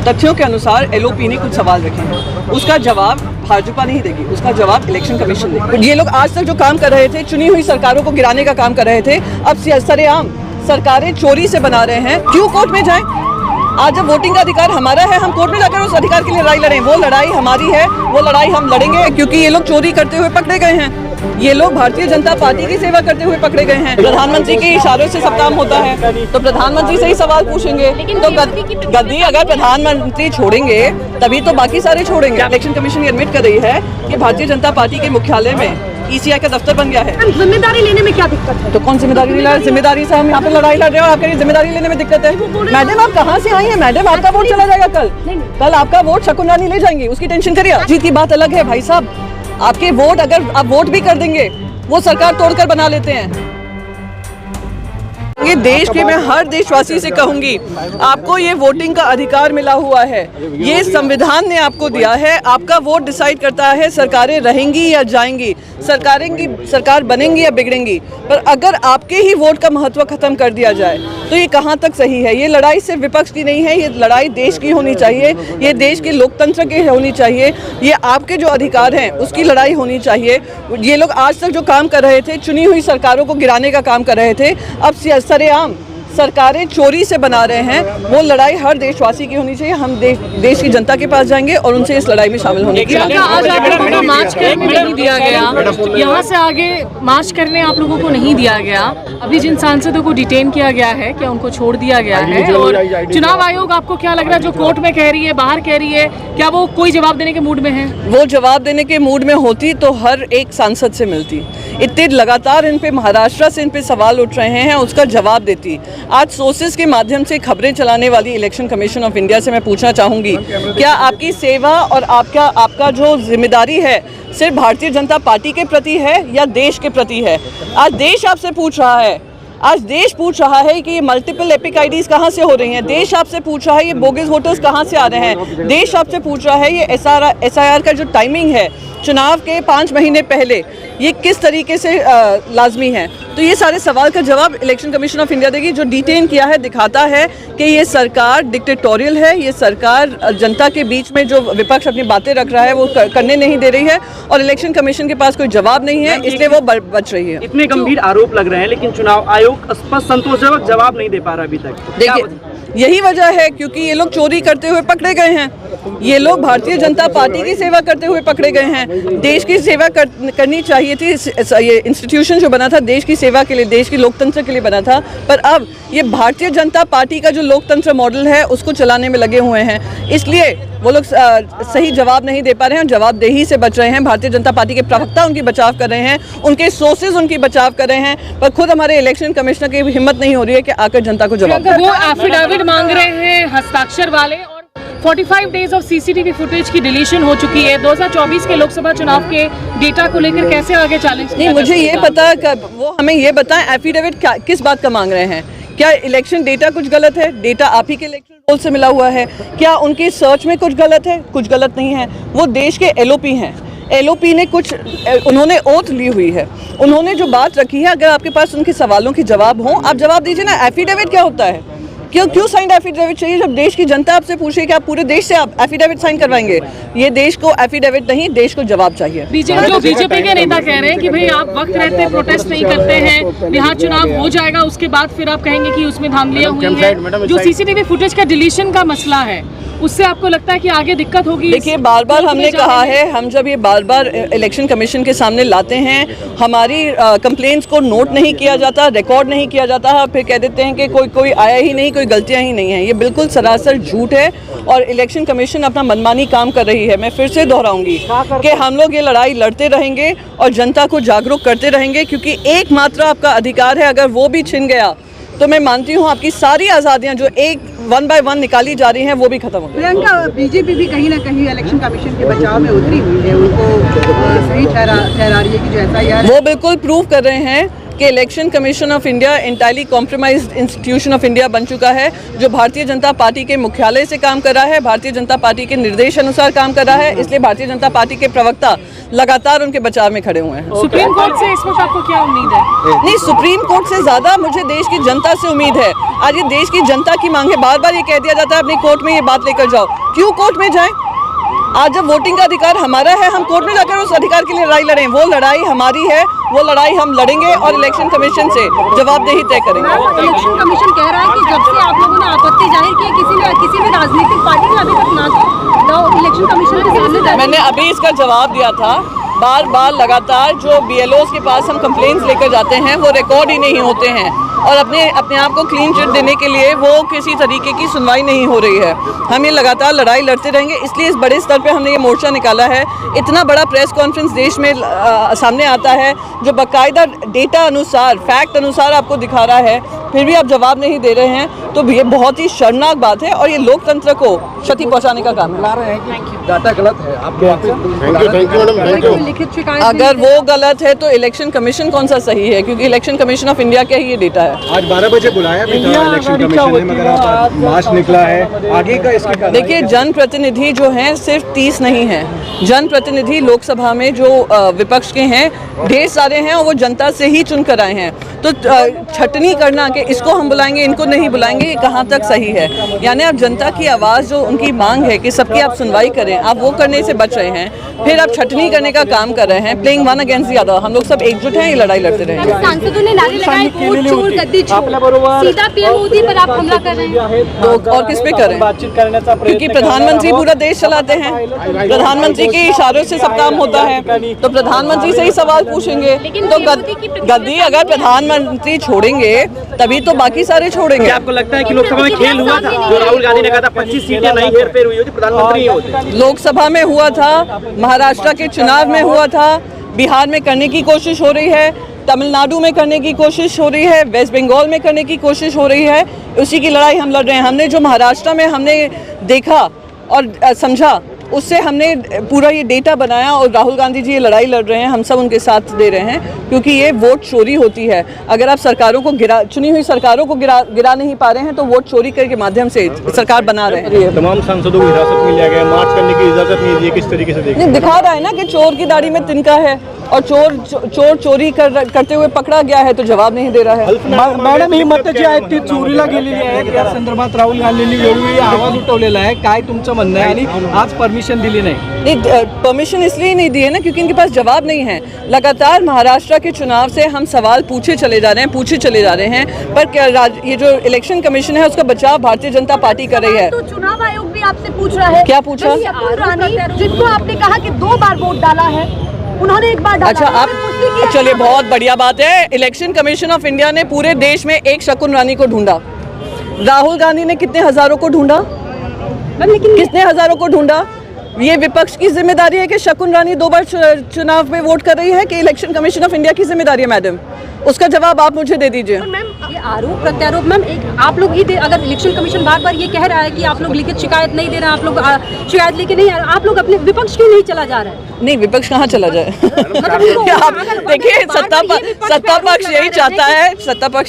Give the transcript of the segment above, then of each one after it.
तथ्यों के अनुसार एलओपी ने कुछ सवाल रखे हैं, उसका जवाब भाजपा नहीं देगी, उसका जवाब इलेक्शन कमीशन देगी। ये लोग आज तक जो काम कर रहे थे, चुनी हुई सरकारों को गिराने का काम कर रहे थे, अब सरेआम सरकारें चोरी से बना रहे हैं। क्यों कोर्ट में जाएं? आज जब वोटिंग का अधिकार हमारा है, हम कोर्ट में जाकर उस अधिकार के लिए लड़ाई लड़ें। वो लड़ाई हमारी है, वो लड़ाई हम लड़ेंगे, क्योंकि ये लोग चोरी करते हुए पकड़े गए हैं। ये लोग भारतीय जनता पार्टी की सेवा करते हुए पकड़े गए हैं। प्रधानमंत्री के इशारों से सब काम होता है, तो प्रधानमंत्री से ही सवाल पूछेंगे। तो गद्दी अगर प्रधानमंत्री छोड़ेंगे तभी तो बाकी सारे छोड़ेंगे। इलेक्शन कमीशन ये एडमिट कर रही है कि भारतीय जनता पार्टी के मुख्यालय में ईसीआई का दफ्तर बन गया है। जिम्मेदारी लेने में क्या दिक्कत है? तो कौन जिम्मेदारी नहीं ला? जिम्मेदारी से हम यहाँ पे लड़ाई लड़ रहे हैं और आपके जिम्मेदारी लेने में दिक्कत है? मैडम आप कहाँ से आई हैं? मैडम आपका वोट चला जाएगा कल आपका वोट शकुन रानी ले जाएंगी, उसकी टेंशन करिए। जीत की बात अलग है भाई साहब, आपके वोट अगर आप वोट भी कर देंगे वो सरकार तोड़कर बना लेते हैं। ये देश के मैं हर देशवासी से कहूंगी, आपको ये वोटिंग का अधिकार मिला हुआ है, ये संविधान ने आपको दिया है। आपका वोट डिसाइड करता है सरकारें रहेंगी या जाएंगी, सरकार बनेंगी या बिगड़ेंगी। पर अगर आपके ही वोट का महत्व खत्म कर दिया जाए तो ये कहाँ तक सही है? ये लड़ाई सिर्फ विपक्ष की नहीं है, ये लड़ाई देश की होनी चाहिए, ये देश के लोकतंत्र की होनी चाहिए, ये आपके जो अधिकार हैं उसकी लड़ाई होनी चाहिए। ये लोग आज तक जो काम कर रहे थे, चुनी हुई सरकारों को गिराने का काम कर रहे थे, अब सरेआम सरकारें चोरी से बना रहे हैं। वो लड़ाई हर देशवासी की होनी चाहिए। हम देश की जनता के पास जाएंगे और उनसे इस लड़ाई में शामिल होने की। आज आप लोगों को मार्च करने नहीं दिया गया, यहाँ से आगे मार्च करने आप लोगों को नहीं दिया गया। अभी जिन सांसदों को डिटेन किया गया है, क्या उनको छोड़ दिया गया है? और चुनाव आयोग आपको क्या लग रहा है, जो कोर्ट में कह रही है, बाहर कह रही है, क्या वो कोई जवाब देने के मूड में है? वो जवाब देने के मूड में होती तो हर एक सांसद से मिलती। इतने लगातार इन पे महाराष्ट्र से इन पे सवाल उठ रहे हैं, उसका जवाब देती। आज सोर्सेज के माध्यम से खबरें चलाने वाली इलेक्शन कमीशन ऑफ इंडिया से मैं पूछना चाहूँगी, क्या आपकी सेवा और आपका जो जिम्मेदारी है सिर्फ भारतीय जनता पार्टी के प्रति है या देश के प्रति है? आज देश आपसे पूछ रहा है, आज देश पूछ रहा है कि ये मल्टीपल एपिक आईडीज कहाँ से हो रही हैं। देश आपसे पूछ रहा है ये बोगस वोटर्स कहाँ से आ रहे हैं। देश आपसे पूछ रहा है ये एसआईआर का जो टाइमिंग है चुनाव के 5 महीने पहले, ये किस तरीके से लाजमी है। तो ये सारे सवाल का जवाब इलेक्शन कमीशन ऑफ इंडिया देगी। जो डिटेन किया है दिखाता है कि ये सरकार डिक्टेटोरियल है, ये सरकार जनता के बीच में जो विपक्ष अपनी बातें रख रहा है वो करने नहीं दे रही है, और इलेक्शन कमीशन के पास कोई जवाब नहीं है, इसलिए वो बच रही है। इतने गंभीर आरोप लग रहे हैं लेकिन चुनाव आयोग स्पष्ट संतोषजनक जवाब नहीं दे पा रहा अभी तक। देखिए यही वजह है क्योंकि ये लोग चोरी करते हुए पकड़े गए हैं। ये लोग भारतीय जनता पार्टी की सेवा करते हुए पकड़े गए हैं। देश की सेवा करनी चाहिए थी। ये इंस्टीट्यूशन जो बना था देश की सेवा के लिए, देश की लोकतंत्र के लिए बना था, पर अब ये भारतीय जनता पार्टी का जो लोकतंत्र मॉडल है उसको चलाने में लगे हुए हैं। इसलिए वो लोग सही जवाब नहीं दे पा रहे हैं, जवाबदेही से बच रहे हैं। भारतीय जनता पार्टी के प्रवक्ता उनकी बचाव कर रहे हैं, उनके सोर्सेज उनकी बचाव कर रहे हैं, पर खुद हमारे इलेक्शन कमिश्नर की हिम्मत नहीं हो रही है कि आकर जनता को जवाब दें। वो एफिडेविट मांग रहे हैं हस्ताक्षर वाले, और 45 डेज ऑफ सीसीटीवी फुटेज की डिलीशन हो चुकी है। 2024 के लोकसभा चुनाव के डेटा को लेकर कैसे आगे चैलेंज? नहीं, मुझे ये पता, वो हमें ये बताएं एफिडेविट किस बात का मांग रहे हैं। क्या इलेक्शन डेटा कुछ गलत है? डेटा आप ही के इलेक्शन रोल से मिला हुआ है। क्या उनकी सर्च में कुछ गलत है? कुछ गलत नहीं है। वो देश के एलओपी हैं। एलओपी ने कुछ, उन्होंने ओथ ली हुई है, उन्होंने जो बात रखी है, अगर आपके पास उनके सवालों के जवाब हों आप जवाब दीजिए ना। एफिडेविट क्या होता है? क्यों साइंड एफिडेविट चाहिए? जब देश की जनता आपसे पूछे कि आप पूरे देश से आप एफिडेविट साइन करवाएंगे? ये देश को एफिडेविट नहीं, देश को जवाब चाहिए। बीजेपी के नेता कह रहे हैं कि भाई आप वक्त रहते प्रोटेस्ट नहीं करते हैं, बिहार चुनाव हो जाएगा उसके बाद फिर आप कहेंगे कि उसमें धांधलियां हुई है। जो सीसीटीवी फुटेज का डिलीशन का मसला है उससे आपको लगता है कि आगे दिक्कत होगी? देखिए बार बार हमने कहा है, हम जब ये बार बार इलेक्शन कमीशन के सामने लाते हैं, हमारी कंप्लेंट्स को नोट नहीं किया जाता, रिकॉर्ड नहीं किया जाता, फिर कह देते हैं कि कोई आया ही नहीं, कोई गलतियां ही नहीं हैं। ये बिल्कुल सरासर झूठ है और इलेक्शन कमीशन अपना मनमानी काम कर रही है। मैं फिर से दोहराऊंगी कि हम लोग ये लड़ाई लड़ते रहेंगे और जनता को जागरूक करते रहेंगे, क्योंकि एकमात्र आपका अधिकार है, अगर वो भी छिन गया तो मैं मानती हूँ आपकी सारी आज़ादियाँ जो एक 1 by 1 निकाली जा रही हैं वो भी खत्म हो गई। प्रियंका, बीजेपी भी कहीं ना कहीं इलेक्शन कमीशन के बचाव में उतरी हुई है, उनको सही ठहरा रही है कि जो एसआईआर वो बिल्कुल प्रूव कर रहे हैं कि election commission of India entirely compromised institution of India बन चुका है, जो भारतीय जनता पार्टी के मुख्यालय से काम कर रहा है, भारतीय जनता पार्टी के निर्देश अनुसार काम कर रहा है। इसलिए भारतीय जनता पार्टी के प्रवक्ता लगातार उनके बचाव में खड़े हुए हैं। सुप्रीम कोर्ट से इस वक्त आपको क्या उम्मीद है? नहीं, सुप्रीम कोर्ट से ज़्यादा मुझे देश की जनता से उम्मीद है। आज ये देश की जनता की मांग है। बार बार ये कह दिया जाता है अपनी कोर्ट में ये बात लेकर जाओ। क्यों कोर्ट में जाएं? आज जब वोटिंग का अधिकार हमारा है, हम कोर्ट में जाकर उस अधिकार के लिए लड़ाई लड़ें। वो लड़ाई हमारी है, वो लड़ाई हम लड़ेंगे और इलेक्शन कमीशन से जवाबदेही तय करेंगे। इलेक्शन कमीशन कह रहा है कि जब से आप लोगों ने आपत्ति जाहिर की किसी भी राजनीतिक पार्टी ने अभी तक ना इलेक्शन कमीशन के सामने मैंने अभी इसका जवाब दिया था। बार बार लगातार जो BLOs के पास हम कंप्लेंट्स लेकर जाते हैं वो रिकॉर्ड ही नहीं होते हैं और अपने आप को क्लीन चिट देने के लिए वो किसी तरीके की सुनवाई नहीं हो रही है। हम ये लगातार लड़ाई लड़ते रहेंगे, इसलिए इस बड़े स्तर पे हमने ये मोर्चा निकाला है। इतना बड़ा प्रेस कॉन्फ्रेंस देश में सामने आता है जो बाकायदा डेटा अनुसार, फैक्ट अनुसार आपको दिखा रहा है, फिर भी आप जवाब नहीं दे रहे हैं, तो ये बहुत ही शर्मनाक बात है और ये लोकतंत्र को क्षति पहुंचाने का काम है। डाटा गलत है आपके कोई लिखित शिकायत अगर वो गलत है तो इलेक्शन कमीशन कौन सा सही है, क्योंकि इलेक्शन कमीशन ऑफ इंडिया का ही ये डेटा है। आज 12 बजे बुलाया भी था इलेक्शन कमीशन ने, मगर आप मार्च निकला है आगे का इसके कारण। देखिए, जनप्रतिनिधि जो हैं सिर्फ 30 नहीं हैं। जनप्रतिनिधि लोकसभा में जो विपक्ष के हैं ढेर सारे हैं और वो जनता से ही चुन कर आए हैं। तो छटनी करना कि इसको हम बुलाएंगे इनको नहीं बुलाएंगे, ये कहाँ तक सही है? यानी आप जनता की आवाज़ जो उनकी मांग है कि सबकी आप सुनवाई करें, आप वो करने से बच रहे हैं, फिर आप छटनी करने का काम कर रहे हैं, playing one against the other. हम लोग सब एकजुट हैं, ये लड़ाई लड़ते रहेंगे। सांसदों ने नारे लगाए वोट चोर गद्दी छोड़, सीधा पीएम मोदी पर आप हमला कर रहे हैं। तो और किस पे करें? क्योंकि प्रधानमंत्री पूरा देश चलाते हैं, प्रधानमंत्री के इशारों से सब काम होता है, तो प्रधानमंत्री से ही सवाल पूछेंगे। तो गद्दी अगर प्रधानमंत्री छोड़ेंगे तभी तो बाकी सारे छोड़ेंगे। क्या आपको लगता है कि लोकसभा में खेल हुआ था? जो राहुल गांधी ने कहा था 25 सीटें नहीं हेरफेर हुई होती, प्रधानमंत्री ही होते। लोकसभा में हुआ था, महाराष्ट्र के चुनाव में हुआ था, बिहार में करने की कोशिश हो रही है, तमिलनाडु में करने की कोशिश हो रही है, वेस्ट बंगाल में करने की कोशिश हो रही है। उसी की लड़ाई हम लड़ रहे हैं। हमने जो महाराष्ट्र में हमने देखा और समझा, उससे हमने पूरा ये डेटा बनाया और राहुल गांधी जी ये लड़ाई लड़ रहे हैं, हम सब उनके साथ दे रहे हैं, क्योंकि ये वोट चोरी होती है। अगर आप सरकारों को चुनी हुई सरकारों को गिरा नहीं पा रहे हैं तो वोट चोरी के माध्यम से सरकार बना रहे हैं। तमाम सांसदों को हिरासत में लिया गया, मार्च करने की इजाजत नहीं दी, किस तरीके से देखिए? नहीं, दिखा रहा है ना कि चोर की दाढ़ी में तिनका है और चोर चोरी करते हुए पकड़ा गया है तो जवाब नहीं दे रहा है। मॅडम, ही मतं जी आहेत ती चोरीला गेलेली आहेत, या संदर्भात राहुल गांधींनी वेगवेगळी आवाज उठवलेला आहे। काय तुमचं म्हणणं आहे? आणि आज परमिशन दिली नहीं। परमिशन इसलिए नहीं दी है ना क्योंकि इनके पास जवाब नहीं है। लगातार महाराष्ट्र के चुनाव से हम सवाल पूछे चले जा रहे हैं, पर क्या ये जो इलेक्शन कमीशन है उसका बचाव भारतीय जनता पार्टी कर रही है। तो चुनाव आयोग भी आपसे पूछ रहा है। क्या पूछा? जिनको आपने कहा कि 2 बार वोट डाला है, उन्होंने 1 बार डाला। अच्छा, आप चलिए, बहुत बढ़िया बात है। इलेक्शन कमीशन ऑफ इंडिया ने पूरे देश में एक शकुन रानी को ढूंढा। राहुल गांधी ने कितने हजारों को ढूंढा? कितने हजारों को ढूंढा? ये विपक्ष की जिम्मेदारी है कि शकुन रानी 2 बार चुनाव में वोट कर रही है कि इलेक्शन कमीशन ऑफ इंडिया की जिम्मेदारी है? मैडम, उसका जवाब आप मुझे दे दीजिए। मैम, ये आरोप प्रत्यारोप, मैम, आप लोग ही अगर इलेक्शन कमीशन बार बार ये कह रहा है कि आप लोग लिखित शिकायत नहीं दे रहे हैं, आप लोग शिकायत लेके नहीं, आप लोग अपने विपक्ष क्यों नहीं चला जा रहे हैं? नहीं, विपक्ष कहाँ चला जाए? देखिए, सत्ता पक्ष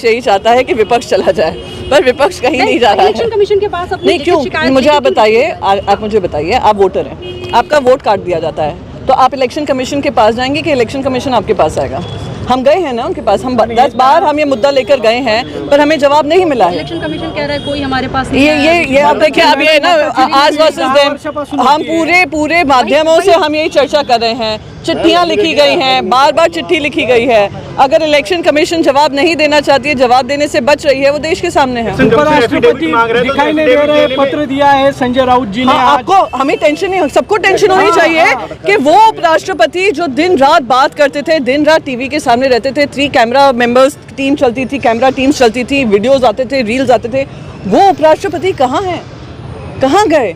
यही चाहता है कि विपक्ष चला जाए, पर विपक्ष कहीं नहीं जा रहा है। इलेक्शन कमीशन के पास अपनी नहीं, क्यों? मुझे आप बताइए, आप मुझे बताइए, आप वोटर हैं, आपका वोट काट दिया जाता है, तो आप इलेक्शन कमीशन के पास जाएंगे कि इलेक्शन कमीशन आपके पास आएगा? हम गए हैं ना उनके पास, हम 10 बार हम ये मुद्दा लेकर गए हैं, पर हमें जवाब नहीं मिला है। इलेक्शन कमीशन कह रहा है कोई हमारे पास नहीं ये आप देखिए, अब ये ना आज वर्सेस देम, हम पूरे माध्यमों से हम यही चर्चा कर रहे हैं। चिट्ठियां लिखी गई हैं, बार बार चिट्ठी लिखी गई है। अगर इलेक्शन कमीशन जवाब नहीं देना चाहती है, जवाब देने से बच रही है, वो देश के सामने है। उपराष्ट्रपति दिखाई नहीं दे रहे, पत्र दिया है संजय राउत जी ने। आपको, हमें टेंशन नहीं, सबको टेंशन होनी चाहिए कि वो उपराष्ट्रपति जो दिन रात बात करते थे, दिन रात टीवी के सामने रहते थे, 3 कैमरा मेंबर्स टीम चलती थी, कैमरा टीम्स चलती थी, वीडियोस आते थे, रील्स आते थे, वो उपराष्ट्रपति कहाँ हैं? कहाँ गए?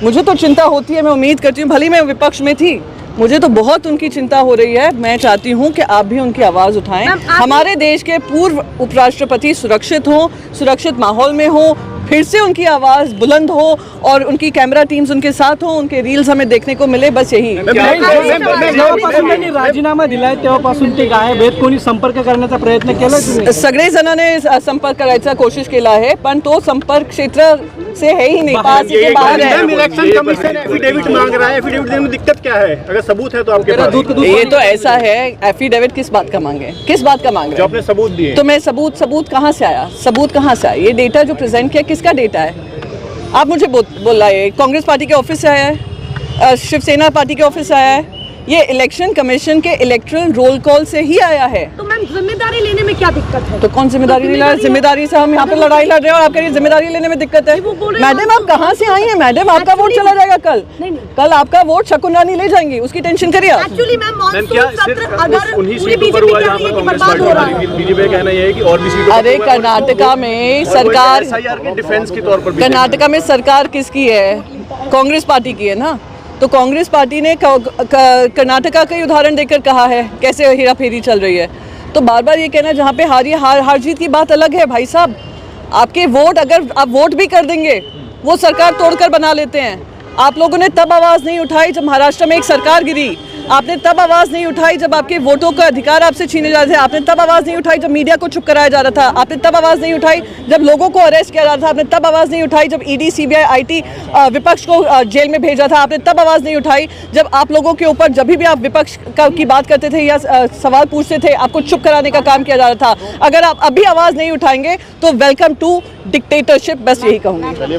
मुझे तो चिंता होती है। मैं उम्मीद करती हूँ, भली मैं विपक्ष में थी, मुझे तो बहुत उनकी चिंता हो रही है। मैं चाहती हूँ कि आप भी उनकी आवाज़ उठाएं। हमारे देश के पूर्व उपराष्ट्रपति सुरक्षित हों, सुरक्षित माहौल में हों, फिर से उनकी आवाज़ बुलंद हो और उनकी कैमरा टीम्स उनके साथ हो, उनके रील्स हमें देखने को मिले, बस यही। जेव्हापासून त्यांनी राजीनामा दिलाय तेव्हापासून ते गायब आहेत. कोणी संपर्क करण्याचा प्रयत्न केला तुम्ही? सगळे जणांनी संपर्क करायचा कोशिश केला आहे, पण तो संपर्क क्षेत्र से है ही नहीं, पास के बाहर है। इलेक्शन कमीशन एफिडेविट मांग रहा है, एफिडेविट देने में दिक्कत क्या है? अगर सबूत है तो आपके पास। ये तो ऐसा है, एफिडेविट किस बात का मांगे, किस बात का मांग जो रहे आपने सबूत दिए। तो मैं सबूत कहाँ से आया, सबूत कहाँ से आया? ये डेटा जो प्रेजेंट किया किसका डेटा है? आप मुझे बोल रहा है कांग्रेस पार्टी के ऑफिस से आया है, शिवसेना पार्टी के ऑफिस से आया है, ये इलेक्शन कमीशन के इलेक्ट्रल रोल कॉल से ही आया है। तो मैम जिम्मेदारी लेने में क्या दिक्कत है? तो कौन जिम्मेदारी नहीं ले रहा है? जिम्मेदारी से हम यहाँ पे लड़ाई लड़ रहे हैं और आप कह रही हैं जिम्मेदारी लेने में दिक्कत है। मैडम आप कहाँ से आई हैं? मैडम आपका वोट चला जाएगा कल, कल आपका वोट शकुन रानी ले जाएंगी, उसकी टेंशन करिए आप। एक्चुअली मैम क्या सिर्फ उन्हीं सीटों पर हुआ जहाँ पर कांग्रेस पार्टी का बीजेपी का कहना यह है कि और भी सीटों? अरे कर्नाटका में सरकार, एसआईआर के डिफेंस के तौर पर कर्नाटका में सरकार किसकी है? कांग्रेस पार्टी की है ना। तो कांग्रेस पार्टी ने कर्नाटका का ही उदाहरण देकर कहा है कैसे हेरा फेरी चल रही है। तो बार बार ये कहना जहाँ पे हार जीत की बात अलग है भाई साहब। आपके वोट अगर आप वोट भी कर देंगे वो सरकार तोड़कर बना लेते हैं। आप लोगों ने तब आवाज़ नहीं उठाई जब महाराष्ट्र में एक सरकार गिरी, आपने तब आवाज़ नहीं उठाई जब आपके वोटों का अधिकार आपसे छीने जा रहे थे, आपने तब आवाज़ नहीं उठाई जब मीडिया को चुप कराया जा रहा था, आपने तब आवाज़ नहीं उठाई जब लोगों को अरेस्ट किया जा रहा था, आपने तब आवाज़ नहीं उठाई जब ईडी सीबीआई आईटी विपक्ष को जेल में भेजा था, आपने तब आवाज़ नहीं उठाई जब आप लोगों के ऊपर जब भी आप विपक्ष की बात करते थे या सवाल पूछते थे आपको चुप कराने का काम किया जा रहा था। अगर आप अभी आवाज़ नहीं उठाएंगे तो वेलकम टू डिक्टेटरशिप, बस यही कहूँगी।